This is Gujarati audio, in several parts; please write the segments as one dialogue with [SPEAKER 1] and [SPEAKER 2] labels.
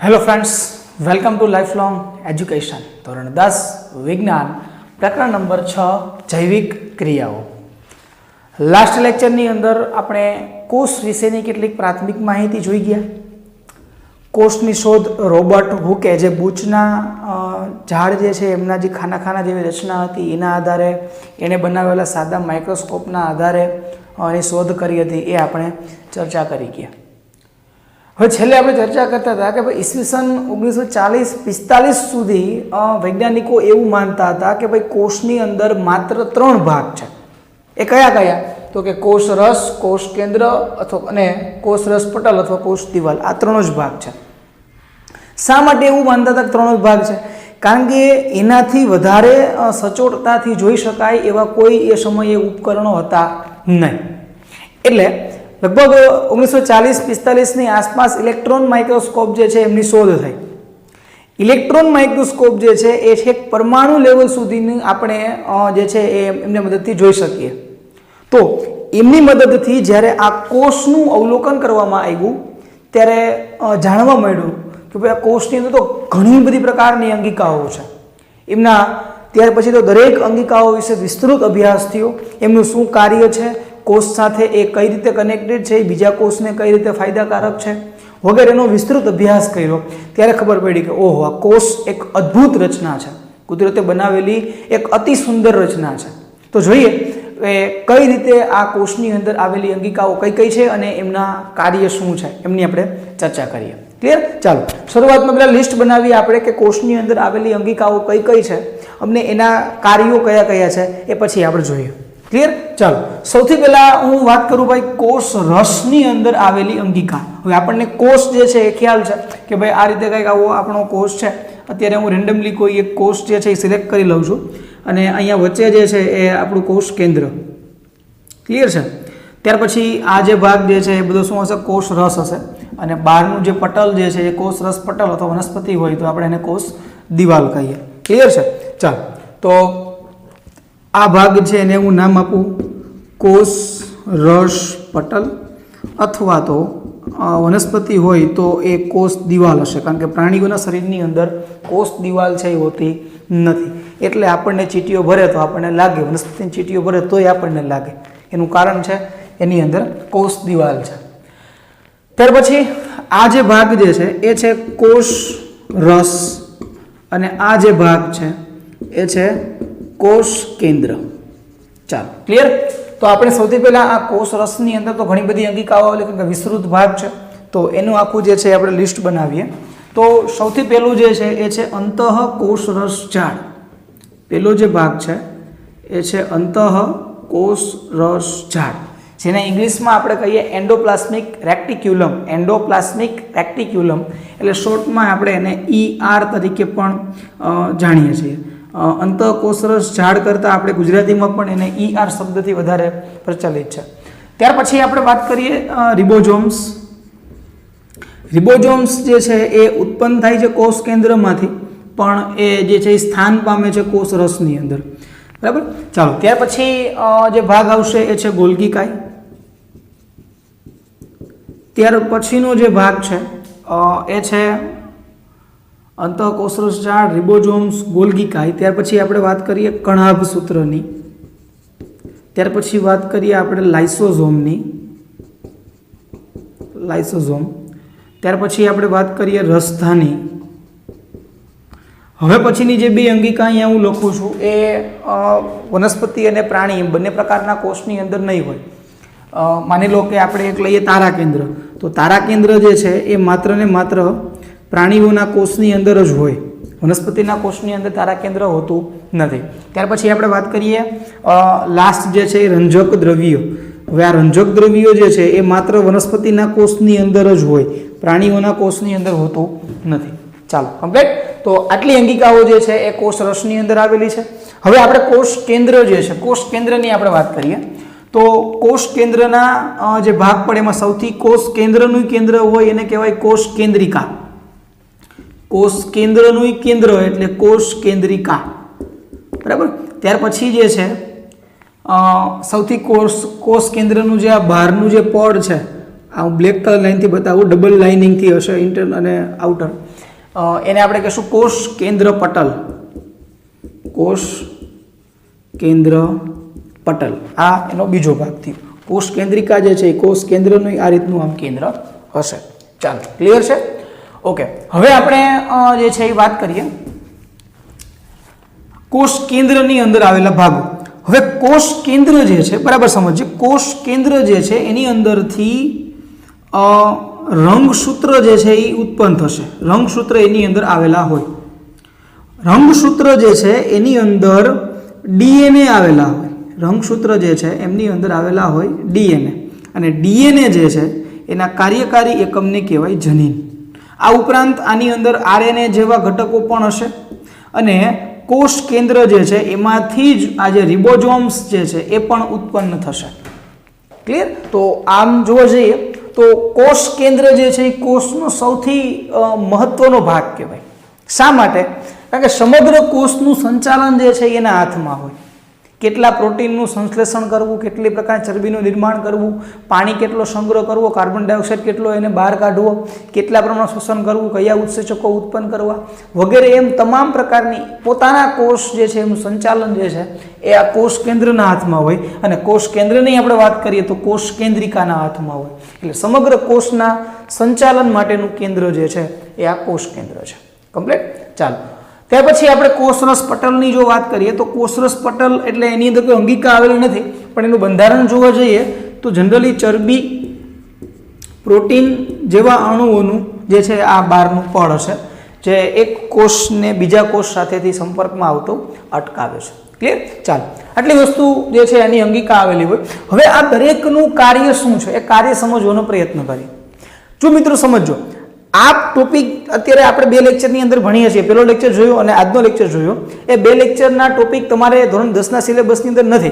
[SPEAKER 1] Hello friends, welcome to lifelong education ધોરણ 10 વિજ્ઞાન પ્રકરણ નંબર 6 જૈવિક ક્રિયાઓ। લાસ્ટ લેક્ચરની અંદર આપણે કોષ વિશેની કેટલીક પ્રાથમિક માહિતી જોઈ ગયા। કોષની શોધ રોબર્ટ હુકે જે બુચના ઝાડ જે છે એમના જે ખાના ખાના જેવી રચના હતી એના આધારે એણે બનાવેલા સાદા માઇક્રોસ્કોપના આધારે એની શોધ કરી હતી, એ આપણે ચર્ચા કરી ગયા। હવે છેલ્લે આપણે ચર્ચા કરતા હતા કે ભાઈ ઈસવીસન 1940-45 સુધી વૈજ્ઞાનિકો એવું માનતા હતા કે ભાઈ કોષની અંદર માત્ર 3 ભાગ છે। એ કયા કયા? તો કે કોષ રસ, કોષ કેન્દ્ર અથવા અને કોષ રસ પટલ અથવા કોષ દિવાલ, આ 3 જ ભાગ છે। શા માટે એવું માનતા હતા કે 3 જ ભાગ છે? કારણ કે એનાથી વધારે સચોટતાથી જોઈ શકાય એવા કોઈ એ સમયે ઉપકરણો હતા નહીં। એટલે લગભગ 1940-45ની આસપાસ ઇલેક્ટ્રોન માઇક્રોસ્કોપ જે છે એમની શોધ થઈ। ઇલેક્ટ્રોન માઇક્રોસ્કોપ જે છે એ છેક પરમાણુ લેવલ સુધીની આપણે જે છે એ એમની મદદથી જોઈ શકીએ। તો એમની મદદથી જ્યારે આ કોષનું અવલોકન કરવામાં આવ્યું ત્યારે જાણવા મળ્યું કે ભાઈ આ કોષની અંદર તો ઘણી બધી પ્રકારની અંગિકાઓ છે। એમના ત્યાર પછી તો દરેક અંગિકાઓ વિશે વિસ્તૃત અભ્યાસ થયો। એમનું શું કાર્ય છે, કોષ સાથે એ કઈ રીતે કનેક્ટેડ છે, બીજા કોષને કઈ રીતે ફાયદાકારક છે વગેરેનો વિસ્તૃત અભ્યાસ કર્યો। ત્યારે ખબર પડી કે ઓહો, આ કોષ એક અદ્ભુત રચના છે, કુદરતે બનાવેલી એક અતિ સુંદર રચના છે। તો જોઈએ કે કઈ રીતે આ કોષની અંદર આવેલી અંગિકાઓ કઈ કઈ છે અને એમના કાર્ય શું છે એમની આપણે ચર્ચા કરીએ। ક્લિયર? ચાલો શરૂઆતમાં પહેલા લિસ્ટ બનાવીએ આપણે કે કોષની અંદર આવેલી અંગિકાઓ કઈ કઈ છે, અમને એના કાર્યો કયા કયા છે એ પછી આપણે જોઈએ। ક્લિયર? ચાલો સૌથી પહેલા હું વાત કરું ભાઈ કોષ રસની અંદર આવેલી અંગિકા। હવે આપણને કોષ જે છે એ ખ્યાલ છે કે ભાઈ આ રીતે કંઈક આવો આપણો કોષ છે। અત્યારે હું રેન્ડમલી કોઈ એક કોષ જે છે એ સિલેક્ટ કરી લઉં છું અને અહીંયા વચ્ચે જે છે એ આપણું કોષ કેન્દ્ર। ક્લિયર છે? ત્યાર પછી આ જે ભાગ જે છે એ બધો શું હશે? કોષ રસ હશે। અને બહારનું જે પટલ જે છે એ કોષ રસ પટલ અથવા વનસ્પતિ હોય તો આપણે એને કોષ દિવાલ કહીએ। ક્લિયર છે? ચાલો તો આ ભાગ છે એને હું નામ આપું કોષ રસ પટલ, અથવા તો વનસ્પતિ હોય તો એ કોષ દિવાલ હશે, કારણ કે પ્રાણીઓના શરીરની અંદર કોષ દિવાલ છે એ હોતી નથી। એટલે આપણને ચીટીઓ ભરે તો આપણને લાગે, વનસ્પતિની ચીટીઓ ભરે તોય આપણને લાગે, એનું કારણ છે એની અંદર કોષ દિવાલ છે। ત્યાર પછી આ જે ભાગ જે છે એ છે કોષ રસ અને આ જે ભાગ છે એ છે કોષ કેન્દ્ર। ચાલો ક્લિયર? તો આપણે સૌથી પહેલા આ કોષ રસની અંદર તો ઘણી બધી અંગિકાઓ એટલે કે વિસ્તૃત ભાગ છે, તો એનું આખું જે છે આપણે લિસ્ટ બનાવીએ। તો સૌથી પહેલું જે છે એ છે અંતઃ કોષ રસ ઝાડ। પહેલો જે ભાગ છે એ છે અંતઃ કોષ રસ ઝાડ, જેને ઇંગ્લિશમાં આપણે કહીએ એન્ડોપ્લાસ્મિક રેક્ટિક્યુલમ। એન્ડોપ્લાસ્મિક રેક્ટિક્યુલમ એટલે શોર્ટમાં આપણે એને ER તરીકે પણ જાણીએ છીએ। અંતઃ કોષરસ ઝાડ કરતાં આપણે ગુજરાતીમાં પણ એને ER શબ્દથી વધારે પ્રચલિત છે। ત્યાર પછી આપણે વાત કરીએ રિબોઝોમ્સ। રિબોઝોમ્સ જે છે એ ઉત્પન્ન થાય છે કોષ કેન્દ્રમાંથી, પણ એ જે છે એ સ્થાન પામે છે કોષ રસની અંદર। બરાબર? ચાલો ત્યાર પછી જે ભાગ આવશે એ છે ગોલ્ગી કાય। ત્યાર પછીનો જે ભાગ છે એ છે અંતઃ કોષરસ ઝાડ, રિબોઝોમ્સ, ગોલ્ગી કાય। ત્યાર પછી આપણે વાત કરીએ કણાભ સૂત્રની। ત્યાર પછી વાત કરીએ આપણે લાઇસોઝોમની, લાઇસોઝોમ। ત્યાર પછી આપણે વાત કરીએ રસધાની। હવે પછીની જે બે અંગિકા અહીંયા હું લખું છું એ વનસ્પતિ અને પ્રાણી બંને પ્રકારના કોષની અંદર નહીં હોય। માની લો કે આપણે એક લઈએ તારા કેન્દ્ર, તો તારા કેન્દ્ર જે છે એ માત્ર ને માત્ર પ્રાણીઓના કોષની અંદર જ હોય, વનસ્પતિના કોષની અંદર તારા કેન્દ્ર હોતું નથી। ત્યાર પછી આપણે વાત કરીએ લાસ્ટ જે છે એ રંજક દ્રવ્યો। હવે આ રંજક દ્રવ્યો જે છે એ માત્ર વનસ્પતિના કોષની અંદર જ હોય, પ્રાણીઓના કોષની અંદર હોતું નથી। ચાલો કમ્પ્લીટ? તો આટલી અંગિકાઓ જે છે એ કોષ રસની અંદર આવેલી છે। હવે આપણે કોષ કેન્દ્ર જે છે, કોષ કેન્દ્રની આપણે વાત કરીએ તો કોષ કેન્દ્રના જે ભાગ પડે એમાં સૌથી કોષ કેન્દ્રનું કેન્દ્ર હોય એને કહેવાય કોષ કેન્દ્રિકા। કોષ કેન્દ્રનું કેન્દ્ર એટલે કોષ કેન્દ્રિકા। બરાબર? ત્યાર પછી જે છે સૌથી કોષ કેન્દ્રનું જે આ બહારનું જે પડ છે, આ હું બ્લેક કલર લાઇનથી બતાવું, ડબલ લાઇનિંગથી હશે ઇન્ટર અને આઉટર, એને આપણે કહીશું કોષ કેન્દ્ર પટલ. કોષ કેન્દ્ર પટલ આ એનો બીજો ભાગ થયો. કોષ કેન્દ્રિકા જે છે એ કોષ કેન્દ્રનું આ રીતનું આમ કેન્દ્ર હશે. ચાલો, ક્લિયર છે? ઓકે, હવે આપણે જે છે એ વાત કરીએ કોષ કેન્દ્રની અંદર આવેલા ભાગો. હવે કોષ કેન્દ્ર જે છે, બરાબર સમજીએ, કોષ કેન્દ્ર જે છે એની અંદરથી રંગસૂત્ર જે છે એ ઉત્પન્ન થશે. રંગસૂત્ર એની અંદર આવેલા હોય. રંગસૂત્ર જે છે એની અંદર ડીએનએ આવેલા હોય. રંગસૂત્ર જે છે એમની અંદર આવેલા હોય ડીએનએ, અને ડીએનએ જે છે એના કાર્યકારી એકમને કહેવાય જનીન. આ ઉપરાંત આની અંદર આરએનએ જેવા ઘટકો પણ હશે, અને કોષ કેન્દ્ર જે છે એમાંથી જ આ જે રિબોઝોમ્સ જે છે એ પણ ઉત્પન્ન થશે. ક્લિયર? તો આમ જોવા જઈએ તો કોષ કેન્દ્ર જે છે એ કોષનો સૌથી મહત્વનો ભાગ કહેવાય. શા માટે? કારણ કે સમગ્ર કોષનું સંચાલન જે છે એના હાથમાં હોય. કેટલા પ્રોટીનનું સંશ્લેષણ કરવું, કેટલી પ્રકાર ચરબીનું નિર્માણ કરવું, પાણી કેટલો સંગ્રહ કરવો, કાર્બન ડાયોક્સાઇડ કેટલો એને બહાર કાઢવો, કેટલા પ્રમાણમાં શોષણ કરવું, કયા ઉત્સેચકો ઉત્પન્ન કરવા વગેરે, એમ તમામ પ્રકારની પોતાના કોષ જે છે એનું સંચાલન જે છે એ આ કોષ કેન્દ્રના હાથમાં હોય. અને કોષ કેન્દ્રની આપણે વાત કરીએ તો કોષ કેન્દ્રિકાના હાથમાં હોય. એટલે સમગ્ર કોષના સંચાલન માટેનું કેન્દ્ર જે છે એ આ કોષ કેન્દ્ર છે. કમ્પ્લીટ? ચાલો, ત્યાર પછી આપણે કોષરસ પટલની જો વાત કરીએ તો કોષરસ પટલ એટલે એની અંદર કોઈ અંગિકા આવેલી નથી, પણ એનું બંધારણ જોવા જઈએ તો જનરલી ચરબી, પ્રોટીન જેવા અણુઓનું જે છે આ બહારનું પડ હશે, જે એક કોષને બીજા કોષ સાથેથી સંપર્કમાં આવતો અટકાવે છે. ક્લિયર? ચાલો, આટલી વસ્તુ જે છે એની અંગિકા આવેલી હોય. હવે આ દરેકનું કાર્ય શું છે એ કાર્ય સમજવાનો પ્રયત્ન કરીએ. જો મિત્રો સમજો, આ ટોપિક અત્યારે આપણે બે લેક્ચરની અંદર ભણીએ છીએ. પહેલો લેક્ચર જોયો અને આજનો લેક્ચર જોયો. એ બે લેક્ચરના ટોપિક તમારે ધોરણ 10ના સિલેબસની અંદર નથી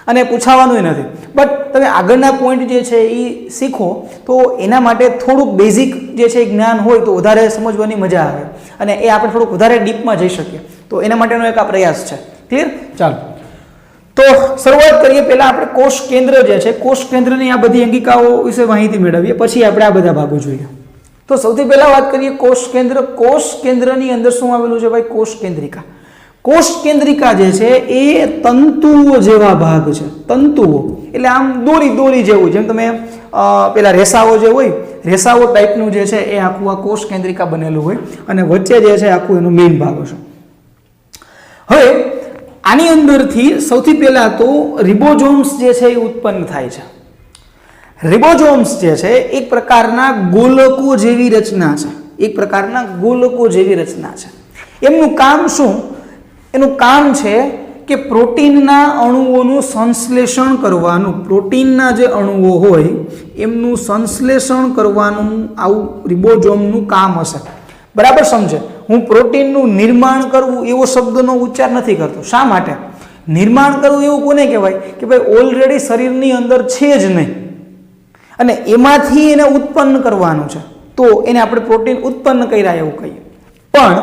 [SPEAKER 1] અને પૂછાવાનું નથી, બટ તમે આગળના પોઈન્ટ જે છે એ શીખો તો એના માટે થોડુંક બેઝિક જે છે જ્ઞાન હોય તો વધારે સમજવાની મજા આવે, અને એ આપણે થોડુંક વધારે ડીપમાં જઈ શકીએ. તો એના માટેનો એક આ પ્રયાસ છે. ક્લિયર? ચાલો, તો શરૂઆત કરીએ. પહેલા આપણે કોષ કેન્દ્ર જે છે, કોષ કેન્દ્રની આ બધી અંગિકાઓ વિશે માહિતી મેળવીએ, પછી આપણે આ બધા ભાગો જોઈએ. તો સૌથી પહેલા વાત કરીએ કોષ કેન્દ્ર. કોષ કેન્દ્રની અંદર શું આવેલું છે ભાઈ? કોષ કેન્દ્રિકા. કોષ કેન્દ્રિકા જે છે એ તંતુઓ જેવા ભાગ છે. તંતુઓ એટલે આમ દોરી જેવું, જેમ તમે પેલા રેસાઓ જે હોય, રેસાઓ ટાઈપનું જે છે એ આખું આ કોષ કેન્દ્રિકા બનેલું હોય, અને વચ્ચે જે છે આખું એનું મેઇન ભાગ હશે. હવે આની અંદરથી સૌથી પહેલા તો રિબોઝોમ્સ જે છે એ ઉત્પન્ન થાય છે. રિબોઝોમ્સ જે છે એક પ્રકારના ગોલકો જેવી રચના છે. એક પ્રકારના ગોલકો જેવી રચના છે. એમનું કામ શું? એનું કામ છે કે પ્રોટીનના અણુઓનું સંશ્લેષણ કરવાનું. પ્રોટીનના જે અણુઓ હોય એમનું સંશ્લેષણ કરવાનું આવું રિબોઝોમનું કામ હશે. બરાબર સમજે? હું પ્રોટીનનું નિર્માણ કરવું એવો શબ્દનો ઉચ્ચાર નથી કરતો. શા માટે? નિર્માણ કરવું એવું કોને કહેવાય? કે ભાઈ ઓલરેડી શરીરની અંદર છે જ નહીં અને એમાંથી એને ઉત્પન્ન કરવાનું છે, તો એને આપણે પ્રોટીન ઉત્પન્ન કર્યા એવું કહીએ. પણ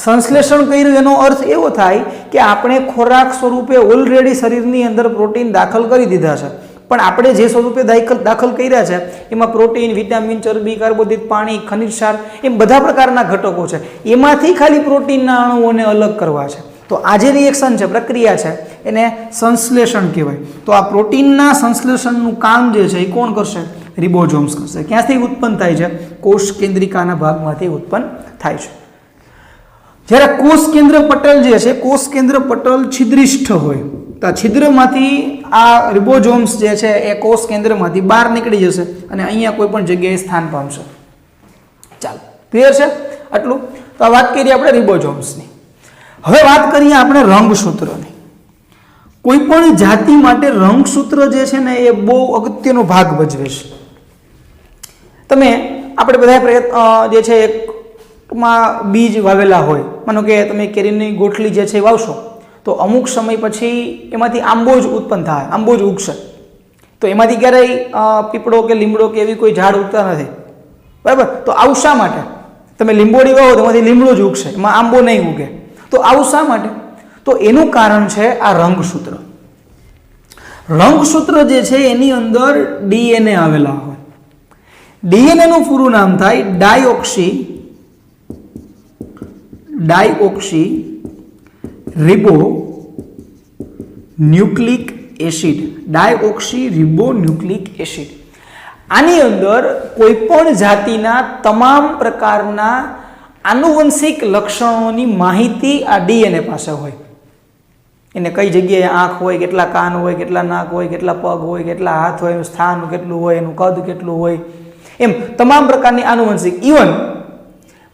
[SPEAKER 1] સંશ્લેષણ કર્યું એનો અર્થ એવો થાય કે આપણે ખોરાક સ્વરૂપે ઓલરેડી શરીરની અંદર પ્રોટીન દાખલ કરી દીધા છે, પણ આપણે જે સ્વરૂપે દાખલ કર્યા છે એમાં પ્રોટીન, વિટામિન, ચરબી, કાર્બોદિત, પાણી, ખનિજ ક્ષાર એમ બધા પ્રકારના ઘટકો છે. એમાંથી ખાલી પ્રોટીનના અણુઓને અલગ કરવા છે. તો આ જે રિએક્શન છે, પ્રક્રિયા છે, એને સંશ્લેષણ કહેવાય. તો આ પ્રોટીનના સંશ્લેષણનું કામ જે છે એ કોણ કરશે? રિબોઝોમ્સ કરશે. ક્યાંથી ઉત્પન્ન થાય છે? કોષ કેન્દ્રિકાના ભાગમાંથી ઉત્પન્ન થાય છે. જ્યારે કોષ કેન્દ્ર પટલ જે છે, કોષ કેન્દ્ર પટલ છિદ્રિષ્ઠ હોય તો આ છિદ્રમાંથી આ રિબોઝોમ્સ જે છે એ કોષ કેન્દ્રમાંથી બહાર નીકળી જશે અને અહીંયા કોઈ પણ જગ્યાએ સ્થાન પામશે. ચાલો, ક્લિયર છે આટલું? તો આ વાત કરીએ આપણે રિબોઝોમ્સની. હવે વાત કરીએ આપણે રંગસૂત્રની. કોઈ પણ જાતિ માટે રંગસૂત્ર જે છે ને એ બહુ અગત્યનો ભાગ ભજવે છે. તમે આપણે બધા પ્રયત્ન જે છે એકમાં બીજ વાવેલા હોય, માનો કે તમે કેરીની ગોઠલી જે છે વાવશો તો અમુક સમય પછી એમાંથી આંબો જ ઉત્પન્ન થાય, આંબો જ ઉગશે. તો એમાંથી ક્યારેય પીપળો કે લીમડો કે એવી કોઈ ઝાડ ઉગતા નથી. બરાબર? તો આવું શા માટે? તમે લીંબોડી વાવો તો એમાંથી લીમડો જ ઉગશે, એમાં આંબો નહીં ઉગે. તો આવું શા માટે? તો એનું કારણ છે આ રંગસૂત્ર. રંગસૂત્ર જે છે એની અંદર ડીએનએ આવેલા હોય. ડીએનએ નું પૂરું નામ થાય deoxy deoxyribonucleic acid. Deoxyribonucleic acid. આની અંદર કોઈ પણ જાતિના તમામ પ્રકારના આનુવંશિક લક્ષણોની માહિતી આ ડીએનએ પાસે હોય. એને કઈ જગ્યાએ આંખ હોય, કેટલા કાન હોય, કેટલા નાક હોય, કેટલા પગ હોય, કેટલા હાથ હોય, એનું સ્થાન કેટલું હોય, એનું કદ કેટલું હોય, એમ તમામ પ્રકારની આનુવંશિક, ઇવન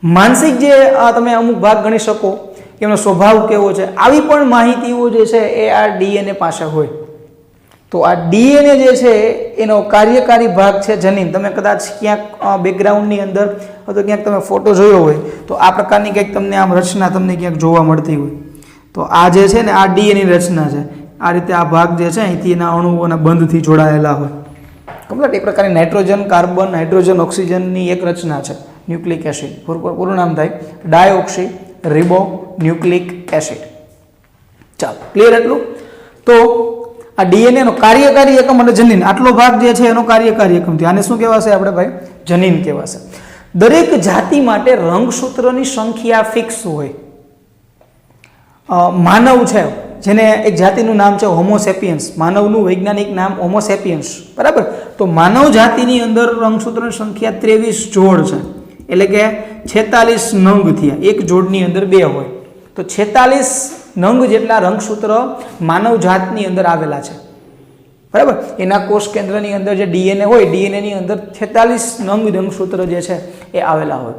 [SPEAKER 1] માનસિક જે તમે અમુક ભાગ ગણી શકો, એનો સ્વભાવ કેવો છે, આવી પણ માહિતીઓ જે છે એ આ ડીએનએ પાસે હોય. તો આ ડીએનએ જે છે એનો કાર્યકારી ભાગ છે જનીન. તમે કદાચ ક્યાંક બેકગ્રાઉન્ડની અંદર અથવા ક્યાંક તમે ફોટો જોયો હોય તો આ પ્રકારની કંઈક તમને આમ રચના તમને ક્યાંક જોવા મળતી હોય. તો આ જે છે ને આ ડીએનએ રચના છે. આ રીતે આ ભાગ જે છે અહીંથી એના અણુઓના બંધથી જોડાયેલા હોય. કમ્પ્લીટ એક પ્રકારની નાઇટ્રોજન, કાર્બન, હાઇડ્રોજન, ઓક્સિજનની એક રચના છે ન્યુક્લિક એસિડ. પૂરું નામ થાય ડાયઓક્સી રિબો ન્યુક્લિક એસિડ. ચાલો, ક્લિયર એટલું? તો આ ડીએનએ નો કાર્યકારી એકમ અને જનીન, આટલો ભાગ જે છે એનો કાર્યકારી એકમ છે. આને શું કહેવાશે આપણે ભાઈ? જનીન કહેવાશે. દરેક જાતિ માટે રંગસૂત્રની સંખ્યા ફિક્સ હોય. માનવ છે, જેને એક જાતિનું નામ છે હોમોસેપિયન્સ, માનવનું વૈજ્ઞાનિક નામ હોમોસેપિયન્સ, બરાબર? તો માનવ જાતિની અંદર રંગસૂત્રની સંખ્યા 23 જોડ છે, એટલે કે 46 નંગ થયા. એક જોડની અંદર 2 હોય, તો 46 નંગ જેટલા રંગસૂત્ર માનવ જાતની અંદર આવેલા છે, બરાબર? એના કોષ કેન્દ્રની અંદર જે ડીએનએ હોય, ડીએનએની અંદર 46 નંગ રંગસૂત્ર જે છે એ આવેલા હોય.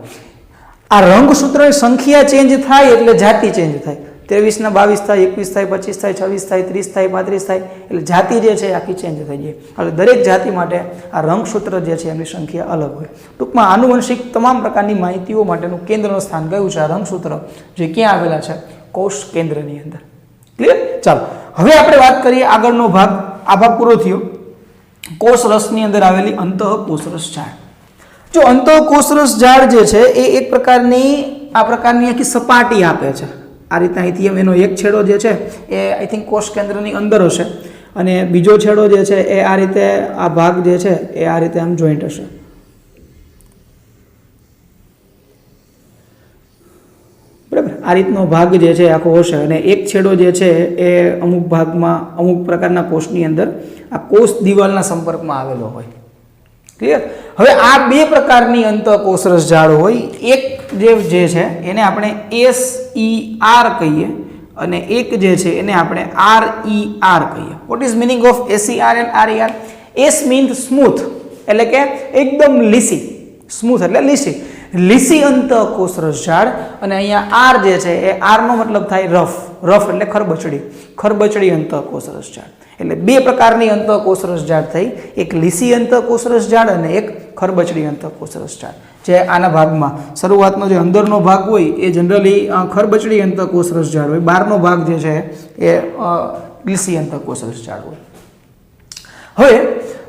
[SPEAKER 1] આ રંગસૂત્રની સંખ્યા ચેન્જ થાય એટલે જાતિ ચેન્જ થાય. 23 ના 22 થાય, 21 થાય, 25 થાય, 26 થાય, 30 થાય, 35 થાય, એટલે જાતિ જે છે આખી ચેન્જ થઈ જાય. એટલે દરેક જાતિ માટે આ રંગસૂત્ર જે છે એની સંખ્યા અલગ હોય. ટૂંકમાં આનુવંશિક તમામ પ્રકારની માહિતીઓ માટેનું કેન્દ્રનું સ્થાન કયું છે? આ રંગસૂત્ર જે ક્યાં આવેલા છે? કોષ કેન્દ્રની અંદર. ક્લિયર? ચાલો, હવે આપણે વાત કરીએ આગળનો ભાગ. આ ભાગ પૂરો થયો. કોષ રસની અંદર આવેલી અંતઃકોષરસ ઝાડ. જો અંતઃકોષરસ ઝાડ જે છે એ એક પ્રકારની આ પ્રકારની આખી સપાટી આપે છે. આ રીતે અહીંથી એનો એક છેડો જે છે એ આઈ થિંક કોષ કેન્દ્રની અંદર હશે, અને બીજો છેડો જે છે એ આ રીતે, આ ભાગ જે છે એ આ રીતે આમ જોઈન્ટ હશે, બરાબર? આ રીતનો ભાગ જે છે આખો હશે, અને એક છેડો જે છે એ અમુક ભાગમાં અમુક પ્રકારના કોષની અંદર આ કોષ દિવાલના સંપર્કમાં આવેલો હોય. ક્લિયર? હવે આ બે પ્રકારની અંતઃકોષરસ ઝાડ હોય. એક જે છે એને આપણે SER કહીએ, અને એક જે છે એને આપણે RER કહીએ. What is meaning of SER and RER? S means smooth, એટલે કે એકદમ લીસી. સ્મૂથ એટલે લીસી, લીસી અંતઃકોષરસ ઝાડ. અને અહીંયા R જે છે એ R નો મતલબ થાય રફ. રફ એટલે ખરબચડી, ખરબચડી અંતઃકોષરસ ઝાડ. એટલે બે પ્રકારની અંતઃકોષરસ ઝાડ થઈ, એક લીસી અંતઃકોષરસ ઝાડ અને એક ખરબચડી અંતઃકોષરસ ઝાડ. જે આના ભાગમાં શરૂઆતનો જે અંદરનો ભાગ હોય એ જનરલી ખરબચડી અંતઃકોષરસ ઝાડ હોય, બહારનો ભાગ જે છે એ લીસી અંતઃકોષરસ ઝાડ હોય. હવે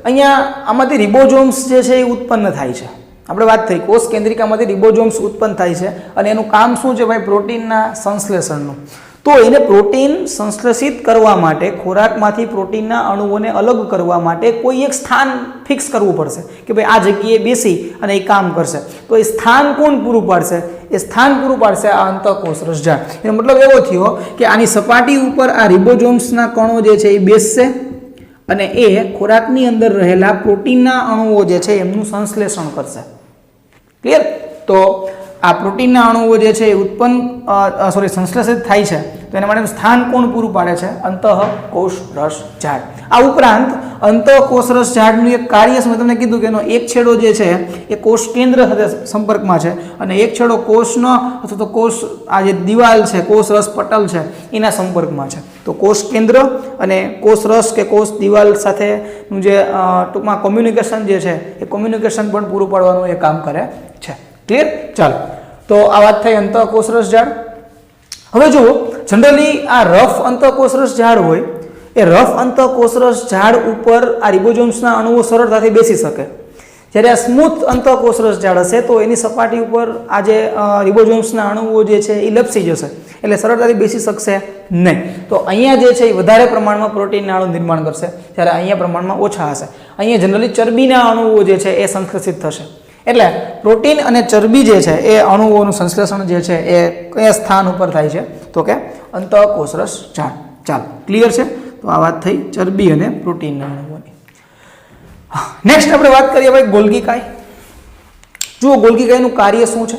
[SPEAKER 1] અહીંયા આમાંથી રિબોઝોમ્સ જે છે એ ઉત્પન્ન થાય છે. આપણે વાત થઈ કોષ કેન્દ્રિકામાંથી રિબોઝોમ્સ ઉત્પન્ન થાય છે, અને એનું કામ શું છે ભાઈ? પ્રોટીનના સંશ્લેષણનું. તો એને પ્રોટીન સંશ્લેષિત કરવા માટે, ખોરાકમાંથી પ્રોટીનના અણુઓને અલગ કરવા માટે કોઈ એક સ્થાન ફિક્સ કરવું પડશે કે ભાઈ આ જગ્યાએ બેસી અને એ કામ કરશે. તો એ સ્થાન કોણ પૂરું પાડશે? એ સ્થાન પૂરું પાડશે આ અંતઃકોષરસ ઝાડ. એનો મતલબ એવો થયો કે આની સપાટી ઉપર આ રિબોઝોમ્સના કણો જે છે એ બેસશે, અને એ ખોરાકની અંદર રહેલા પ્રોટીનના અણુઓ જે છે એમનું સંશ્લેષણ કરશે. ક્લિયર? તો આ પ્રોટીનના અણુઓ જે છે એ સંશ્લેષિત થાય છે, તો એના માટેનું સ્થાન કોણ પૂરું પાડે છે? અંતઃકોષરસ ઝાડ. આ ઉપરાંત અંતઃકોષરસ ઝાડનું એક કાર્ય મેં તમને કીધું કે એનો એક છેડો જે છે એ કોષ કેન્દ્ર સાથે સંપર્કમાં છે, અને એક છેડો કોષનો અથવા તો કોષ આ જે દિવાલ છે, કોષરસ પટલ છે એના સંપર્કમાં છે. તો કોષ કેન્દ્ર અને કોષરસ કે કોષ દિવાલ સાથેનું જે ટૂંકમાં કોમ્યુનિકેશન જે છે એ કોમ્યુનિકેશન પણ પૂરું પાડવાનું એ કામ કરે છે. ક્લિયર? ચાલો, તો આ વાત થઈ અંતઃકોષરસ ઝાડ. હવે જુઓ, જનરલી આ રફ અંતઃકોષરસ ઝાડ હોય એ રફ અંતઃકોષરસ ઝાડ ઉપર આ રિબોઝોમ્સના અણુઓ સરળતાથી બેસી શકે. જ્યારે આ સ્મૂથ અંતઃકોષરસ ઝાડ હશે તો એની સપાટી ઉપર આ જે રિબોઝોમ્સના અણુઓ જે છે એ લપસી જશે, એટલે સરળતાથી બેસી શકશે નહીં. તો અહીંયા જે છે એ વધારે પ્રમાણમાં પ્રોટીનના અણુ નિર્માણ કરશે, જ્યારે અહીંયા પ્રમાણમાં ઓછા હશે. અહીંયા જનરલી ચરબીના અણુઓ જે છે એ સંશ્લેષિત થશે. એટલે પ્રોટીન અને ચરબી જે છે એ અણુઓનું સંશ્લેષણ જે છે એ કયા સ્થાન ઉપર થાય છે તો કે અંતઃકોષરસ ઝાડ. ચાલો ક્લિયર છે. તો આ વાત થઈ ચરબી અને પ્રોટીનના અણુઓની. નેક્સ્ટ આપણે વાત કરીએ ભાઈ ગોલ્ગી કાય. જુઓ ગોલ્ગી કાયનું કાર્ય શું છે.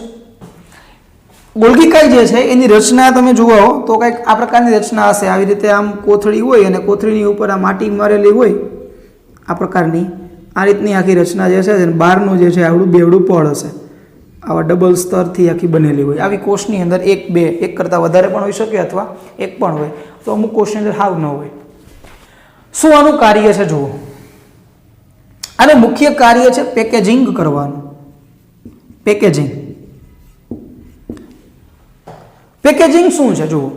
[SPEAKER 1] ગોલ્ગી કાય જે છે એની રચના તમે જુઓ તો કંઈક આ પ્રકારની રચના હશે. આવી રીતે આમ કોથળી હોય અને કોથળીની ઉપર આ માટી મારેલી હોય આ પ્રકારની, આ રીતની આખી રચના જે છે બહારનું જે છે આવડું બેવડું પડ હશે. આવા ડબલ સ્તરથી આખી બનેલી હોય. આવી કોષની અંદર એક કરતાં વધારે પણ હોઈ શકે અથવા એક પણ હોય. તો અમુક કોષની અંદર હાવ ન હોય. શું આનું કાર્ય છે જુઓ. આનું મુખ્ય કાર્ય છે પેકેજિંગ કરવાનું. પેકેજિંગ શું છે જુઓ.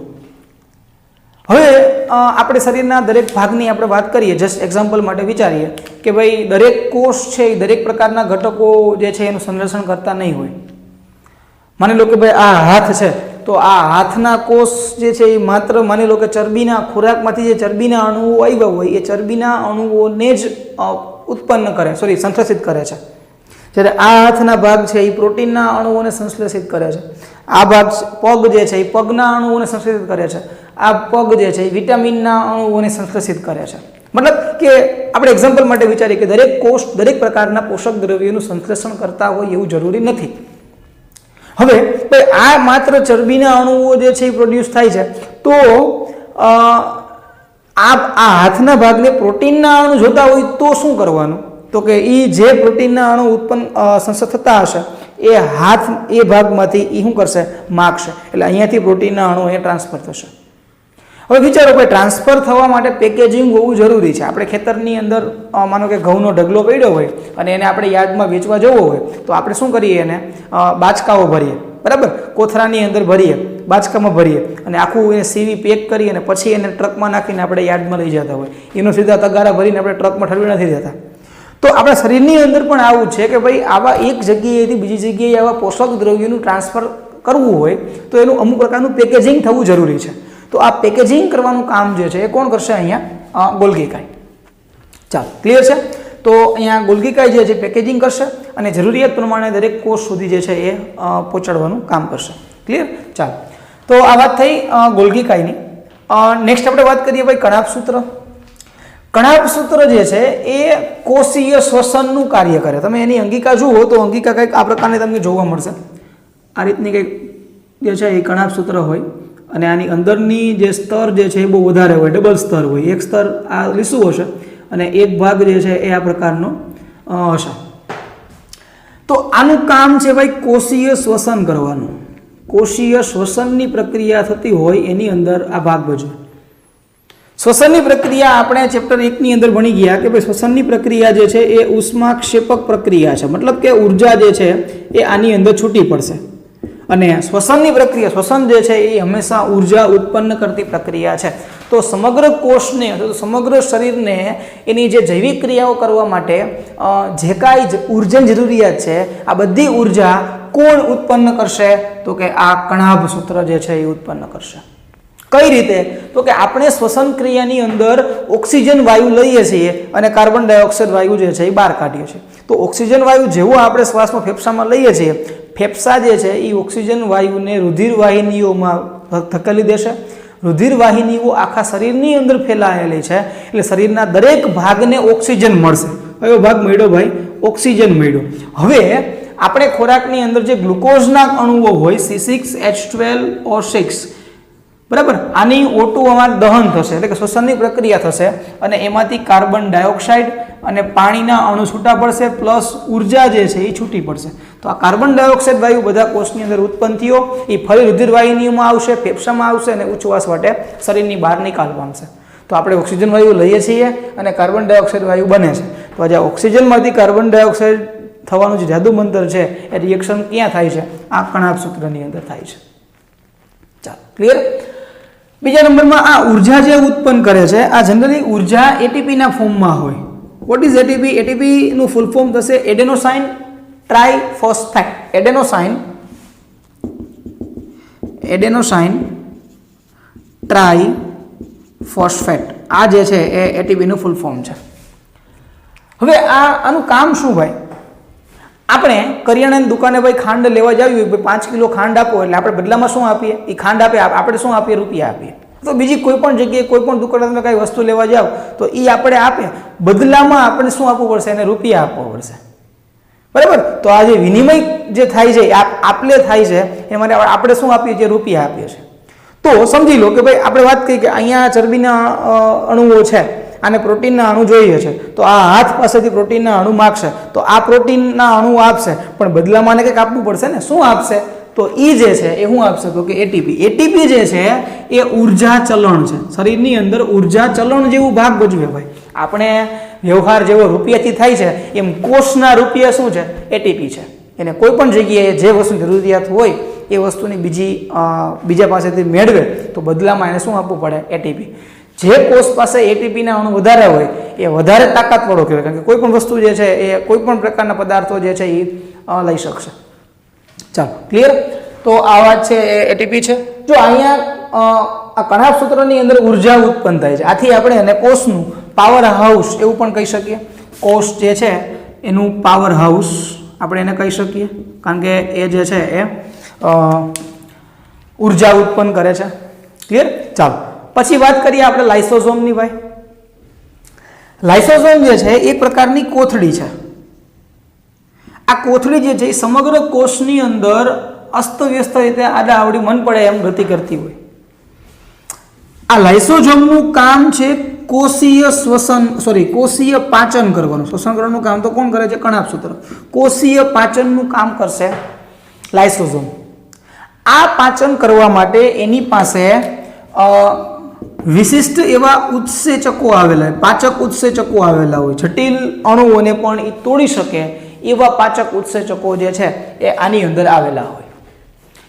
[SPEAKER 1] હવે આપણે શરીરના દરેક ભાગની આપણે વાત કરીએ, જસ્ટ એક્ઝામ્પલ માટે વિચારીએ કે ભાઈ દરેક કોષ છે એ દરેક પ્રકારના ઘટકો જે છે એનું સંરક્ષણ કરતા નહીં હોય. માની લો કે ભાઈ આ હાથ છે તો આ હાથના કોષ જે છે એ માત્ર માની લો કે ચરબીના ખોરાકમાંથી જે ચરબીના અણુઓ આવ્યા હોય એ ચરબીના અણુઓને જ સંશ્લેષિત કરે છે. જ્યારે આ હાથના ભાગ છે એ પ્રોટીનના અણુઓને સંશ્લેષિત કરે છે. આ ભાગ પગ જે છે એ પગના અણુઓને સંશ્લેષિત કરે છે. આ પગ જે છે એ વિટામિનના અણુઓને સંશ્લેષિત કરે છે. મતલબ કે આપણે એક્ઝામ્પલ માટે વિચારીએ કે દરેક કોષ દરેક પ્રકારના પોષક દ્રવ્યોનું સંશ્લેષણ કરતા હોય એવું જરૂરી નથી. હવે આ માત્ર ચરબીના અણુઓ જે છે એ પ્રોડ્યુસ થાય છે તો આ હાથના ભાગને પ્રોટીનના અણુ જોતા હોય તો શું કરવાનું તો કે એ જે પ્રોટીનના અણુ સંશ્લેષિત થતા હશે એ હાથ એ ભાગમાંથી એ શું કરશે માગશે. એટલે અહીંયાથી પ્રોટીનના અણુ અહીંયા ટ્રાન્સફર થશે. હવે વિચારો કે ટ્રાન્સફર થવા માટે પેકેજિંગ હોવું જરૂરી છે. આપણે ખેતરની અંદર માનો કે ઘઉંનો ઢગલો પડ્યો હોય અને એને આપણે યાર્ડમાં વેચવા જવો હોય તો આપણે શું કરીએ એને બાચકાઓ ભરીએ, બરાબર, કોથરાની અંદર ભરીએ, બાચકામાં ભરીએ અને આખું એને સીવી પેક કરી અને પછી એને ટ્રકમાં નાખીને આપણે યાર્ડમાં લઈ જતા હોય. એનો સીધા તગારા ભરીને આપણે ટ્રકમાં ઠરવી નથી દેતા. તો આપણા શરીરની અંદર પણ આવું છે કે ભાઈ આવા એક જગ્યાએથી બીજી જગ્યાએ આવા પોષક દ્રવ્યોનું ટ્રાન્સફર કરવું હોય તો એનું અમુક પ્રકારનું પેકેજિંગ થવું જરૂરી છે. તો આ પેકેજિંગ કરવાનું કામ જે છે એ કોણ કરશે અહીંયા ગોલ્ગી કાય. ચાલો ક્લિયર છે. તો અહીંયા ગોલ્ગી કાય જે છે પેકેજિંગ કરશે અને જરૂરિયાત પ્રમાણે દરેક કોષ સુધી જે છે એ પહોંચાડવાનું કામ કરશે. ક્લિયર. ચાલો તો આ વાત થઈ ગોલ્ગી કાયની. નેક્સ્ટ આપણે વાત કરીએ ભાઈ કણાભસૂત્ર. કણાભસૂત્ર જે છે એ કોષીય શ્વસનનું કાર્ય કરે. તમે એની અંગિકા જુઓ તો અંગિકા કંઈક આ પ્રકારની તમને જોવા મળશે. આ રીતની કંઈક જે છે એ કણાભસૂત્ર હોય અને આની અંદરની જે સ્તર જે છે એ બહુ વધારે હોય, ડબલ સ્તર હોય. એક સ્તર આ લીસું હશે અને એક ભાગ જે છે એ આ પ્રકારનો હશે. તો આનું કામ છે ભાઈ કોષીય શ્વસન કરવાનું. કોષીય શ્વસનની પ્રક્રિયા થતી હોય એની અંદર આ ભાગ ભજવે. શ્વસનની પ્રક્રિયા આપણે ચેપ્ટર 1 ની અંદર ભણી ગયા કે ભાઈ શ્વસનની પ્રક્રિયા જે છે એ ઉષ્માક્ષેપક પ્રક્રિયા છે. મતલબ કે ઉર્જા જે છે એ આની અંદર છૂટી પડશે અને શ્વસનની પ્રક્રિયા, શ્વસન જે છે એ હંમેશા ઉર્જા ઉત્પન્ન કરતી પ્રક્રિયા છે. તો સમગ્ર કોષને અથવા સમગ્ર શરીરને એની જે જૈવિક ક્રિયાઓ કરવા માટે જે કાંઈ ઉર્જાની જરૂરિયાત છે આ બધી ઉર્જા કોણ ઉત્પન્ન કરશે તો કે આ કણાભસૂત્ર જે છે એ ઉત્પન્ન કરશે. કઈ રીતે તો કે આપણે શ્વસન ક્રિયાની અંદર ઓક્સિજન વાયુ લઈએ છીએ અને કાર્બન ડાયોક્સાઇડ વાયુ જે છે એ બહાર કાઢીએ છીએ. તો ઓક્સિજન વાયુ જેવો આપણે શ્વાસમાં ફેફસામાં લઈએ છીએ, ફેફસા જે છે એ ઓક્સિજન વાયુને રુધિર વાહિનીઓમાં ધકેલી દેશે. રુધિર વાહિનીઓ આખા શરીરની અંદર ફેલાયેલી છે એટલે શરીરના દરેક ભાગને ઓક્સિજન મળશે. કયો ભાગ મળ્યો ભાઈ? ઓક્સિજન મળ્યો. હવે આપણે ખોરાકની અંદર જે ગ્લુકોઝના અણુઓ હોય C6H12O6, બરાબર, આની O2 અમારે દહન થશે એટલે કે શ્વસનની પ્રક્રિયા થશે અને એમાંથી કાર્બન ડાયોક્સાઇડ અને પાણીના અણુ છૂટા પડશે પ્લસ ઉર્જા જે છે એ છૂટી પડશે. તો આ કાર્બન ડાયોક્સાઇડ વાયુ બધા કોષની અંદર ઉત્પન્ન થયો એ ફરી રુધિર વાહિનીઓમાં આવશે, ફેફસામાં આવશે અને ઉચ્છવાસ માટે શરીરની બહાર નિકાલ પામશે. તો આપણે ઓક્સિજન વાયુ લઈએ છીએ અને કાર્બન ડાયોક્સાઇડ વાયુ બને છે. તો આજે ઓક્સિજનમાંથી કાર્બન ડાયોક્સાઇડ થવાનું જે જાદુ મંતર છે એ રિએક્શન ક્યાં થાય છે? આ કણાભસૂત્રની અંદર થાય છે. ચાલો ક્લિયર. બીજા નંબરમાં આ ઉર્જા જે ઉત્પન્ન કરે છે આ જનરલી ઉર્જા એટીપીના ફોર્મમાં હોય. What is ATP? એટીપીનું ફૂલ ફોર્મ થશે એડેનોસાઇન ટ્રાઇફોસ્ફેટ. એડેનોસાઇન ટ્રાઇફોસ્ફેટ આ જે છે એ એટીપીનું ફૂલ ફોર્મ છે. હવે આનું કામ શું ભાઈ? આપણે કરિયાણાની દુકાને ભાઈ ખાંડ લેવા જાવી હોય, 5 કિલો ખાંડ આપો એટલે આપણે બદલામાં શું આપીએ? એ ખાંડ આપે, આપણે શું આપીએ? રૂપિયા આપીએ. તો બીજી કોઈ પણ જગ્યાએ કોઈ પણ દુકાને તમે કઈ વસ્તુ લેવા જાઓ તો એ આપણે આપે, બદલામાં આપણે શું આપવું પડશે? એને રૂપિયા આપવા પડશે. બરાબર? તો આ જે વિનિમય જે થાય છે, આપલે થાય છે, એ માટે આપણે શું આપીએ છીએ? રૂપિયા આપીએ છીએ. તો સમજી લો કે ભાઈ આપણે વાત કરી કે અહીંયા ચરબીના અણુઓ છે, આને પ્રોટીનના અણુ જોઈએ છે, તો આ હાથ પાસેથી પ્રોટીનના અણુ માગશે, તો આ પ્રોટીનના અણુ આપશે, પણ બદલામાં કંઈક આપવું પડશે ને. શું આપશે? તો એ જે છે એ શું આપશે? તો કે એટીપી. એટીપી જે છે એ ઉર્જા ચલણ છે, શરીરની અંદર ઉર્જા ચલણ જેવું ભાગ ભજવે ભાઈ. આપણે વ્યવહાર જેવો રૂપિયાથી થાય છે એમ કોષના રૂપિયા શું છે? એટીપી છે. એને કોઈ પણ જગ્યાએ જે વસ્તુની જરૂરિયાત હોય એ વસ્તુની બીજા પાસેથી મેળવે તો બદલામાં એને શું આપવું પડે? એટીપી. જે કોષ પાસે એટીપીના અણુ વધારે હોય એ વધારે તાકાતવાળો કહેવાય, કારણ કે કોઈ પણ વસ્તુ જે છે એ કોઈ પણ પ્રકારના પદાર્થો જે છે એ લઈ શકશે. ચાલો, ક્લિયર? તો આ વાત છે એ એટીપી છે. જો અહીંયા આ કણાભ સૂત્રની અંદર ઉર્જા ઉત્પન્ન થાય છે, આથી આપણે એને કોષનું પાવર હાઉસ એવું પણ કહી શકીએ. કોષ જે છે એનું પાવર હાઉસ આપણે એને કહી શકીએ, કારણ કે એ જે છે એ ઉર્જા ઉત્પન્ન કરે છે. ક્લિયર? ચાલો, પછી વાત કરીએ આપણે લાઇસોઝોમની. ભાઈ, લાઇસોઝોમ જે છે એ પ્રકારની કોથળી છે. આ કોથળી જે છે એ સમગ્ર કોષની અંદર અસ્તવ્યસ્ત રીતે આડાઅવળી મન પડે એમ ગતિ કરતી હોય. આ લાઇસોઝોમનું કામ છે કોષીય કોષીય પાચન કરવાનું. શ્વસન કરવાનું કામ તો કોણ કરે છે? કણાભ સૂત્ર. કોષીય પાચનનું કામ કરશે લાઇસોઝોમ. આ પાચન કરવા માટે એની પાસે વિશિષ્ટ એવા ઉત્સેચકો આવેલા હોય, પાચક ઉત્સેચકો આવેલા હોય. જટિલ અણુઓને પણ એ તોડી શકે એવા પાચક ઉત્સેચકો જે છે એ આની અંદર આવેલા હોય,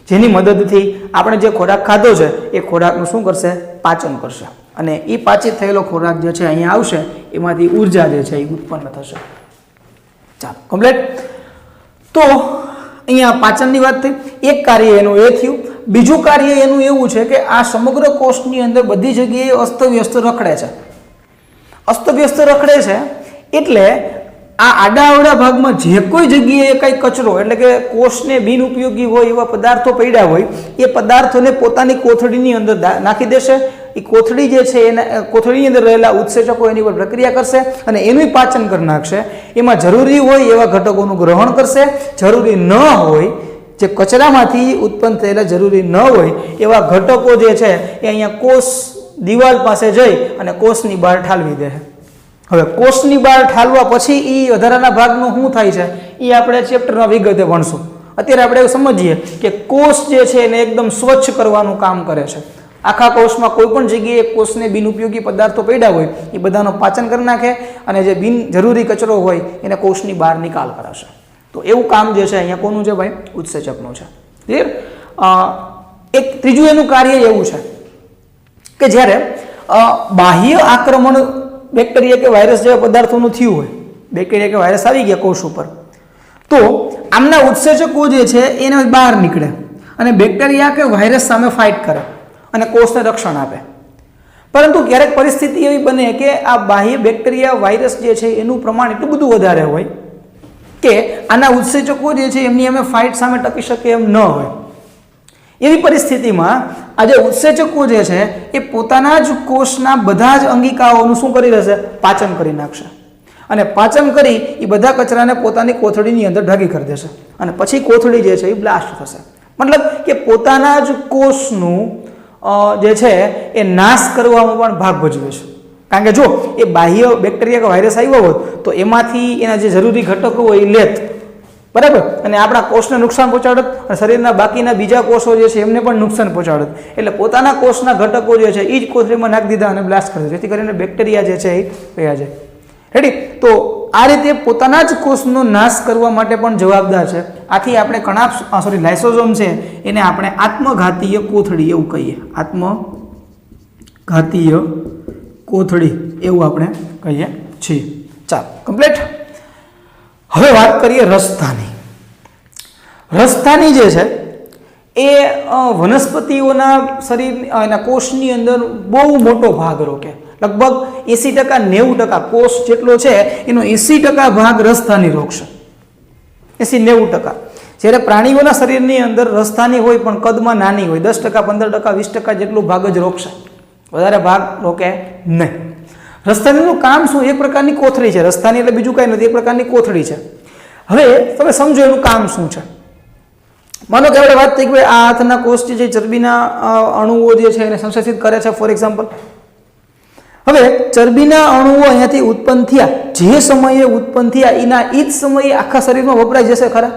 [SPEAKER 1] જેની મદદથી આપણે જે ખોરાક ખાધો છે એ ખોરાકનું શું કરશે? પાચન કરશે. અને એ પાચિત થયેલો ખોરાક જે છે અહીંયા આવશે, એમાંથી ઉર્જા જે છે એ ઉત્પન્ન થશે. ચાલો, કમ્પ્લીટ. તો અહીંયા પાચનની વાત થઈ. એક કાર્ય એનું એ થયું. બીજું કાર્ય એનું એવું છે કે આ સમગ્ર કોષની અંદર બધી જગ્યાએ અસ્તવ્યસ્ત રખડે છે. અસ્તવ્યસ્ત રખડે છે એટલે આ આડાઅવળા ભાગમાં જે કોઈ જગ્યાએ કંઈ કચરો, એટલે કે કોષને બિનઉપયોગી હોય એવા પદાર્થો પડ્યા હોય, એ પદાર્થોને પોતાની કોથળીની અંદર નાખી દેશે. એ કોથળી જે છે એના કોથળીની અંદર રહેલા ઉત્સેચકો એની પર પ્રક્રિયા કરશે અને એનું પાચન કરી નાખશે. એમાં જરૂરી હોય એવા ઘટકોનું ગ્રહણ કરશે, જરૂરી ન હોય, જે કચરામાંથી ઉત્પન્ન થયેલા જરૂરી ન હોય એવા ઘટકો જે છે એ અહીંયા કોષ દિવાલ પાસે જઈ અને કોષની બહાર ઠાલવી દે. હવે કોષની બહાર ઠાલવા પછી એ વધારાના ભાગનું શું થાય છે એ આપણે ચેપ્ટરમાં વિગતે ભણશું. અત્યારે આપણે એવું સમજીએ કે કોષ જે છે એને એકદમ સ્વચ્છ કરવાનું કામ કરે છે. આખા કોષમાં કોઈ પણ જગ્યાએ કોષને બિનઉપયોગી પદાર્થો પડ્યા હોય એ બધાનો પાચન કરી નાખે અને જે બિનજરૂરી કચરો હોય એને કોષની બહાર નિકાલ કરાશે. તો એવું કામ જે છે અહીંયા કોનું છે ભાઈ? ઉત્સેચકનું છે. ક્લિયર? એક ત્રીજું એનું કાર્ય એવું છે કે જ્યારે બાહ્ય આક્રમણ બેક્ટેરિયા કે વાયરસ જેવા પદાર્થોનું થયું હોય, બેક્ટેરિયા કે વાયરસ આવી ગયા કોષ ઉપર, તો આમના ઉત્સેચકો જે છે એને બહાર નીકળે અને બેક્ટેરિયા કે વાયરસ સામે ફાઇટ કરે અને કોષને રક્ષણ આપે. પરંતુ ક્યારેક પરિસ્થિતિ એવી બને કે આ બાહ્ય બેક્ટેરિયા વાયરસ જે છે એનું પ્રમાણ એટલું બધું વધારે હોય કે આના ઉત્સેચકો જે છે એમની અમે ફાઇટ સામે ટકી શકે એમ ન હોય. એવી પરિસ્થિતિમાં આ જે ઉત્સેચકો જે છે એ પોતાના જ કોષના બધા જ અંગિકાઓનું શું કરી રહેશે? પાચન કરી નાખશે. અને પાચન કરી એ બધા કચરાને પોતાની કોથળીની અંદર ઢાંકી કરી દેશે અને પછી કોથળી જે છે એ બ્લાસ્ટ થશે. મતલબ કે પોતાના જ કોષનું જે છે એ નાશ કરવામાં પણ ભાગ ભજવે છે. કારણ કે જો એ બાહ્ય બેક્ટેરિયા કે વાયરસ આવ્યો હોત તો એમાંથી એના જે જરૂરી ઘટકો હોય એ લેત, બરાબર, અને આપણા કોષને નુકસાન પહોંચાડત અને શરીરના બાકીના બીજા કોષો જે છે એમને પણ નુકસાન પહોંચાડત. એટલે પોતાના કોષના ઘટકો જે છે એ જ કોથળીમાં નાખી દીધા અને બ્લાસ્ટ કરી દીધા, જેથી કરીને બેક્ટેરિયા જે છે એ રહ્યા જાય. રેડી? તો આ રીતે પોતાના જ કોષનો નાશ કરવા માટે પણ જવાબદાર છે. આથી આપણે લાઇસોઝોમ છે એને આપણે આત્મઘાતીય કોથળી એવું કહીએ. આત્મઘાતીય કોથળી એવું આપણે કહીએ છીએ. ચાલો, કમ્પ્લીટ. હવે વાત કરીએ રસધાની. રસધાની જે છે એ વનસ્પતિઓના શરીર એના કોષની અંદર બહુ મોટો ભાગ રોકે. લગભગ 80% 90% કોષ જેટલો છે એનો 80% ભાગ રસધાની રોકશે. 80-90%. જ્યારે પ્રાણીઓના શરીરની અંદર રસ્તાની હોય પણ કદમાં નાની હોય, 10%, 15%, 20% જેટલું ભાગ જ રોકશે, વધારે ભાગ રોકે નહીં. રસ્તાનીનું કામ શું? એક પ્રકારની કોથળી છે. રસ્તાની એટલે બીજું કાંઈ નથી, એક પ્રકારની કોથળી છે. હવે તમે સમજો એનું કામ શું છે. માનો કે આપણે વાત થઈ કે આ હાથના કોષ જે ચરબીના અણુઓ જે છે એને સંશ્લેષિત કરે છે, ફોર એક્ઝામ્પલ. હવે ચરબીના અણુઓ અહીંયાથી ઉત્પન્ન થયા, જે સમયે ઉત્પન્ન થયા એના એ જ સમયે આખા શરીરમાં વપરાઈ જશે ખરા?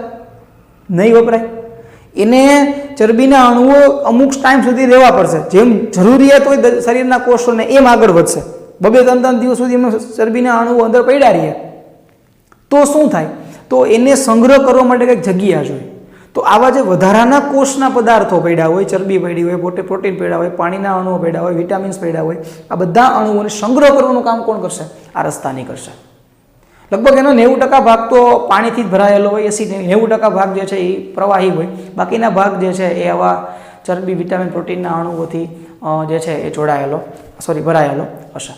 [SPEAKER 1] નહીં વપરાય. એને ચરબીના અણુઓ અમુક ટાઈમ સુધી રહેવા પડશે. જેમ જરૂરિયાત હોય શરીરના કોષોને એમ આગળ વધશે. 2-3 દિવસ સુધી એમાં ચરબીના અણુઓ અંદર પડ્યા રહીએ તો શું થાય? તો એને સંગ્રહ કરવા માટે કંઈક જગ્યા જોઈએ. તો આવા જે વધારાના કોષના પદાર્થો પડ્યા હોય, ચરબી પડી હોય, પ્રોટીન પડ્યા હોય, પાણીના અણુઓ પડ્યા હોય, વિટામિન્સ પડ્યા હોય, આ બધા અણુઓને સંગ્રહ કરવાનું કામ કોણ કરશે? આ રસ્તાની કરશે. લગભગ એનો 90% ભાગ તો પાણીથી જ ભરાયેલો હોય, 80-90% ભાગ જે છે એ પ્રવાહી હોય, બાકીના ભાગ જે છે એ આવા ચરબી, વિટામિન, પ્રોટીનના અણુઓથી જે છે એ ભરાયેલો હશે.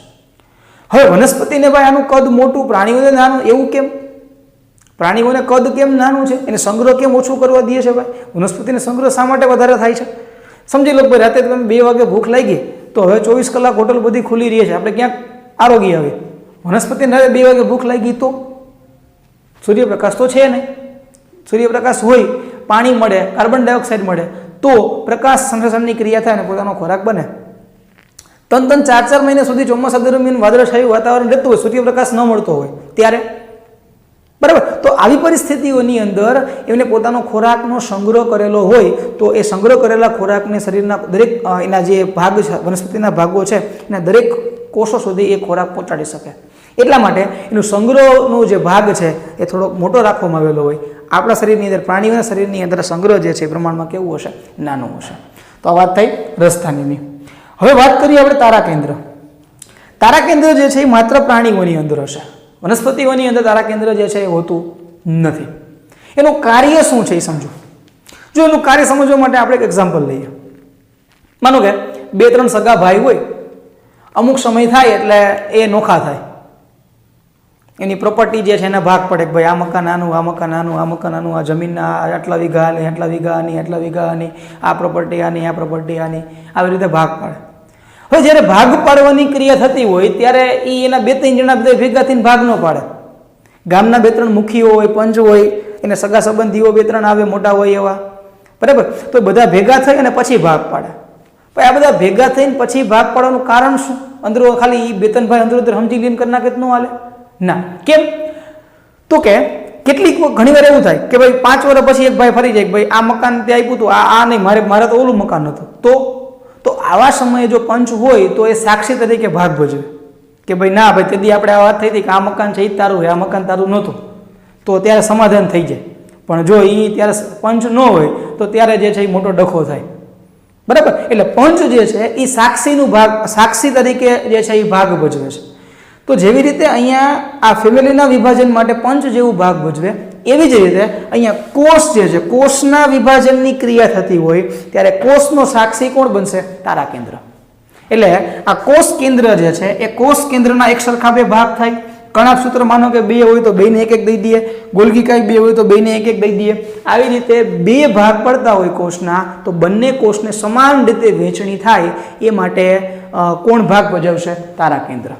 [SPEAKER 1] હવે વનસ્પતિને ભાઈ આનું કદ મોટું, પ્રાણીઓને નાનું, એવું કેમ? પ્રાણીઓને કદ કેમ નાનું છે? એને સંગ્રહ કેમ ઓછું કરવા દે છે ભાઈ? વનસ્પતિને સંગ્રહ શા માટે વધારે થાય છે? સમજી લો ભાઈ, રાતે તમે 2 વાગે ભૂખ લાગી તો હવે 24 કલાક હોટલ બધી ખુલ્લી રહી છે, આપણે ક્યાંક આરોગી આવે. વનસ્પતિને રાતે 2 વાગે ભૂખ લાગી તો સૂર્યપ્રકાશ તો છે નહીં. સૂર્યપ્રકાશ હોય, પાણી મળે, કાર્બન ડાયોક્સાઇડ મળે તો પ્રકાશ સંશ્લેષણની ક્રિયા થાય અને પોતાનો ખોરાક બને. 3-4 મહિના સુધી ચોમાસા દરમિયાન વાદળછાયું વાતાવરણ રહેતું હોય, સૂર્યપ્રકાશ ન મળતો હોય ત્યારે, બરાબર? તો આવી પરિસ્થિતિઓની અંદર એમને પોતાનો ખોરાકનો સંગ્રહ કરેલો હોય તો એ સંગ્રહ કરેલા ખોરાકને શરીરના દરેક એના જે ભાગ છે, વનસ્પતિના ભાગો છે, એના દરેક કોષો સુધી એ ખોરાક પહોંચાડી શકે. એટલા માટે એનું સંગ્રહનો જે ભાગ છે એ થોડોક મોટો રાખવામાં આવેલો હોય. આપણા શરીરની અંદર, પ્રાણીઓના શરીરની અંદર સંગ્રહ જે છે એ પ્રમાણમાં કેવું હશે? નાનું હશે. તો આ વાત થઈ રસ્તાની. હવે વાત કરીએ આપણે તારા કેન્દ્ર. તારા કેન્દ્ર જે છે એ માત્ર પ્રાણીઓની અંદર હશે, વનસ્પતિઓની અંદર તારા કેન્દ્ર જે છે એ હોતું નથી. એનું કાર્ય શું છે એ સમજો. જો એનું કાર્ય સમજવા માટે આપણે એક એક્ઝામ્પલ લઈએ. માનો કે 2-3 સગા ભાઈ હોય, અમુક સમય થાય એટલે એ નોખા થાય, એની પ્રોપર્ટી જે છે એના ભાગ પડે કે ભાઈ આ મકાન આનું, આ મકાન આનું, આ મકાન આનું, આ જમીનના આટલા વીઘા આની, આટલા વીઘા આની, આટલા વીઘા આની, આ પ્રોપર્ટી આની, આ પ્રોપર્ટી આની, આવી રીતે ભાગ પડે. હવે જ્યારે ભાગ પાડવાની ક્રિયા થતી હોય ત્યારે એ એના 2-3 જણા બધા ભેગા થઈને ભાગ ન પાડે. ગામના 2-3 મુખીઓ હોય, પંચ હોય, એને સગા સંબંધીઓ 2-3 આવે મોટા હોય એવા, બરાબર? તો બધા ભેગા થઈ અને પછી ભાગ પાડે. પણ આ બધા ભેગા થઈને પછી ભાગ પાડવાનું કારણ શું? અંદરો ખાલી 2-3 ભાઈ અંદરો સમજી લઈને કરી નાખે તો ન હાલે ના. કેમ? તો કે કેટલીક ઘણી વાર એવું થાય કે ભાઈ 5 વર્ષ પછી એક ભાઈ ફરી જાય કે ભાઈ આ મકાન તે આપ્યું હતું, આ નહીં, મારે તો ઓલું મકાન હતું. તો આવા સમયે જો પંચ હોય તો એ સાક્ષી તરીકે ભાગ ભજવે કે ભાઈ ના ભાઈ, તેથી આપણે આ વાત થઈ હતી કે આ મકાન છે એ તારું છે, આ મકાન તારું નહોતું, તો ત્યારે સમાધાન થઈ જાય. પણ જો એ ત્યારે પંચ ન હોય તો ત્યારે જે છે એ મોટો ડખો થાય, બરાબર? એટલે પંચ જે છે એ સાક્ષી તરીકે જે છે એ ભાગ ભજવે છે. તો જેવી રીતે અહીંયા આ ફેમિલીના વિભાજન માટે પંચ જેવું ભાગ ભજવે, એવી જ રીતે અહીંયા કોષ જે છે, કોષના વિભાજનની ક્રિયા થતી હોય ત્યારે કોષનો સાક્ષી કોણ બનશે? તારા કેન્દ્ર. એટલે આ કોષ કેન્દ્ર જે છે એ કોષ કેન્દ્રના એક સરખા 2 ભાગ થાય. કણાક સૂત્ર માનો કે 2 હોય તો 2ને 1-1 દઈ દઈએ, ગોલ્ગીકાય 2 હોય તો 2ને 1-1 દઈ દઈએ. આવી રીતે 2 ભાગ પડતા હોય કોષના, તો બંને કોષને સમાન રીતે વહેંચણી થાય એ માટે કોણ ભાગ ભજવશે? તારા કેન્દ્ર.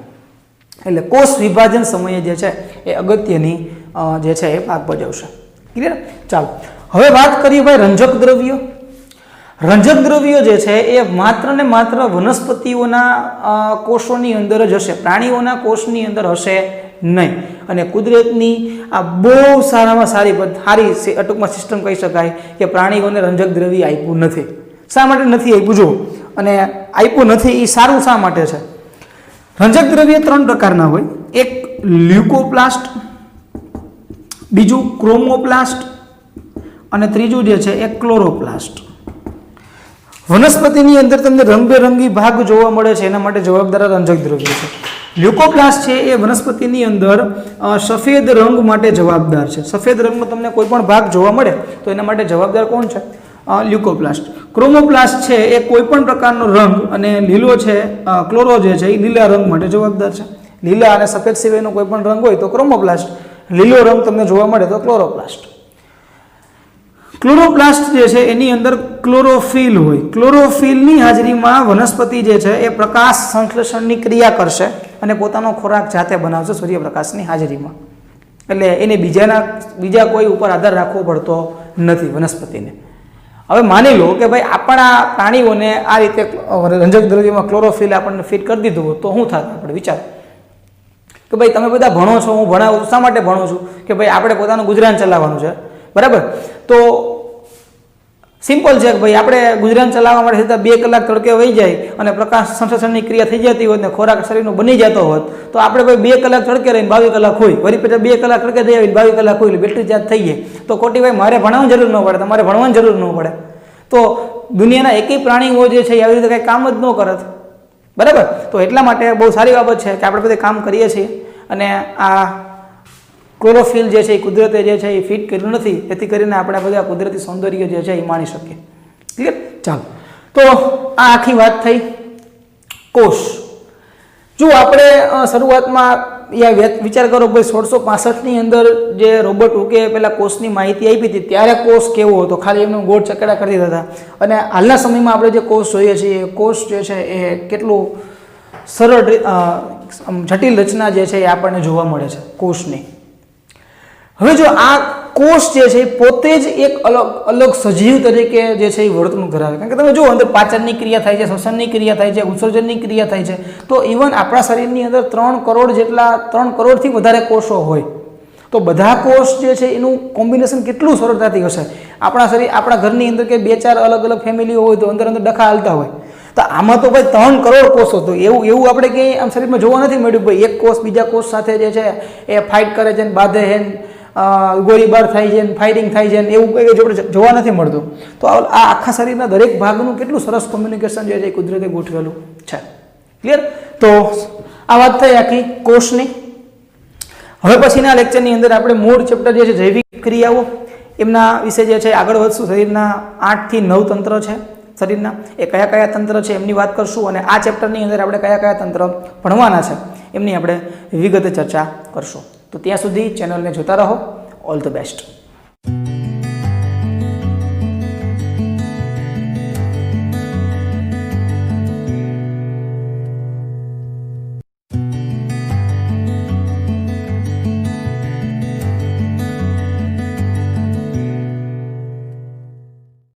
[SPEAKER 1] એટલે કોષ વિભાજન સમયે જે છે એ અગત્યની જે છે એ ભાગ ભજવશે. ક્લિયર? ચાલો હવે વાત કરીએ ભાઈ રંજક દ્રવ્યો. રંજક દ્રવ્યો જે છે એ માત્ર ને માત્ર વનસ્પતિઓના કોષોની અંદર જ હશે, પ્રાણીઓના કોષની અંદર હશે નહીં. અને કુદરતની આ બહુ સારામાં સારી ટૂંકમાં સિસ્ટમ કહી શકાય કે પ્રાણીઓને રંજક દ્રવ્ય આપ્યું નથી. શા માટે નથી આપ્યું? જો, અને આપ્યું નથી એ સારું શા માટે છે? રંજક દ્રવ્ય 3 પ્રકારના હોય. એક લ્યુકોપ્લાસ્ટ, બીજું ક્રોમોપ્લાસ્ટ અને ત્રીજું જે છે એ ક્લોરોપ્લાસ્ટ. વનસ્પતિની અંદર તમને રંગબેરંગી ભાગ જોવા મળે છે, એના માટે જવાબદાર રંજક દ્રવ્ય છે. લ્યુકોપ્લાસ્ટ છે એ વનસ્પતિની અંદર સફેદ રંગ માટે જવાબદાર છે. સફેદ રંગનો તમને કોઈ પણ ભાગ જોવા મળે તો એના માટે જવાબદાર કોણ છે? લ્યુકોપ્લાસ્ટ. ક્રોમોપ્લાસ્ટ છે એ કોઈ પણ પ્રકારનો રંગ, અને લીલો છે ક્લોરો જે છે એ લીલા રંગ માટે જવાબદાર છે. લીલા અને સફેદ સિવાયનો કોઈ પણ રંગ હોય તો ક્રોમોપ્લાસ્ટ, લીલો રંગ તમને જોવા મળે તો ક્લોરોપ્લાસ્ટ. ક્લોરોપ્લાસ્ટ જે છે એની અંદર ક્લોરોફિલ હોય. ક્લોરોફિલની હાજરીમાં વનસ્પતિ જે છે એ પ્રકાશ સંશ્લેષણની ક્રિયા કરશે અને પોતાનો ખોરાક જાતે બનાવશે સૂર્યપ્રકાશની હાજરીમાં. એટલે એને બીજા કોઈ ઉપર આધાર રાખવો પડતો નથી વનસ્પતિને. હવે માની લો કે ભાઈ આપણા પ્રાણીઓને આ રીતે રંજક દ્રવ્યમાં ક્લોરોફિલ આપણને ફિટ કરી દીધું હોય તો શું થાય? આપણે વિચાર કે ભાઈ તમે બધા ભણો છો, હું ભણાવું, શા માટે ભણું છું? કે ભાઈ આપણે પોતાનું ગુજરાન ચલાવવાનું છે, બરાબર? તો સિમ્પલ છે કે ભાઈ આપણે ગુજરાન ચલાવવા માટે સીધા 2 કલાક તડકે વહી જાય અને પ્રકાશ સંશ્લેષણની ક્રિયા થઈ જતી હોત ને ખોરાક શરીરનો બની જતો હોત તો આપણે ભાઈ 2 કલાક તડકે રહીને 22 કલાક હોય, વળી પછી 2 કલાક તડકે જઈ આવીને 22 કલાક હોય એટલે બેટરી ચાર્જ થઈ જાય. તો ખોટી ભાઈ મારે ભણાવવાની જરૂર ન પડે, તમારે ભણવાની જરૂર ન પડે. તો દુનિયાના એકેય પ્રાણીઓ જે છે આવી રીતે કંઈ કામ જ ન કરત, બરાબર? તો એટલા માટે બહુ સારી બાબત છે કે આપણે બધે કામ કરીએ છીએ અને આ ક્લોરોફિલ જે છે એ કુદરતે જે છે એ ફિટ કર્યું નથી, જેથી કરીને આપણે બધા કુદરતી સૌંદર્ય જે છે એ માણી શકીએ. ક્લિયર? ચાલો, તો આ આખી વાત થઈ કોષ. જો આપણે શરૂઆતમાં વિચાર કરો ભાઈ 1665ની અંદર જે રોબર્ટ હુકે પેલા કોષની માહિતી આપી હતી ત્યારે કોષ કેવો હતો, ખાલી એમનું ગોળ ચકેડા કરી દીધા હતા. અને હાલના સમયમાં આપણે જે કોષ જોઈએ છીએ કોષ જે છે એ કેટલું સરળ જટિલ રચના જે છે એ આપણને જોવા મળે છે કોષની. હવે જો આ કોષ જે છે એ પોતે જ એક અલગ સજીવ તરીકે જે છે એ વર્તણૂક ધરાવે. કારણ કે તમે જુઓ અંદર પાચનની ક્રિયા થાય છે, શ્વસનની ક્રિયા થાય છે, ઉત્સર્જનની ક્રિયા થાય છે. તો ઇવન આપણા શરીરની અંદર 3 કરોડથી વધારે કોષો હોય તો બધા કોષ જે છે એનું કોમ્બિનેશન કેટલું સરળતાથી હશે. આપણા ઘરની અંદર કે 2-4 અલગ ફેમિલીઓ હોય તો અંદર ડખા હાલતા હોય. તો આમાં તો ભાઈ 3 કરોડ કોષો, તો એવું આપણે ક્યાંય આમ શરીરમાં જોવા નથી મળ્યું ભાઈ એક કોષ બીજા કોષ સાથે જે છે એ ફાઇટ કરે છે ને બાંધે છે, ગોળીબાર થાય છે, ફાયરિંગ થાય છે, એવું કંઈ જોવા નથી મળતું. તો આ આખા શરીરના દરેક ભાગનું કેટલું સરસ કોમ્યુનિકેશન જે છે એ કુદરતે ગોઠવેલું છે. ક્લિયર? તો આ વાત થઈ આખી કોષની. હવે પછીના લેક્ચરની અંદર આપણે મૂળ ચેપ્ટર જે છે જૈવિક ક્રિયાઓ એમના વિશે જે છે આગળ વધશું. શરીરના 8 થી 9 તંત્ર છે શરીરના, એ કયા તંત્ર છે એમની વાત કરશું અને આ ચેપ્ટરની અંદર આપણે કયા તંત્ર ભણવાના છે એમની આપણે વિગતે ચર્ચા કરશું. તો ત્યાં સુધી ચેનલને જોતા રહો. All the best.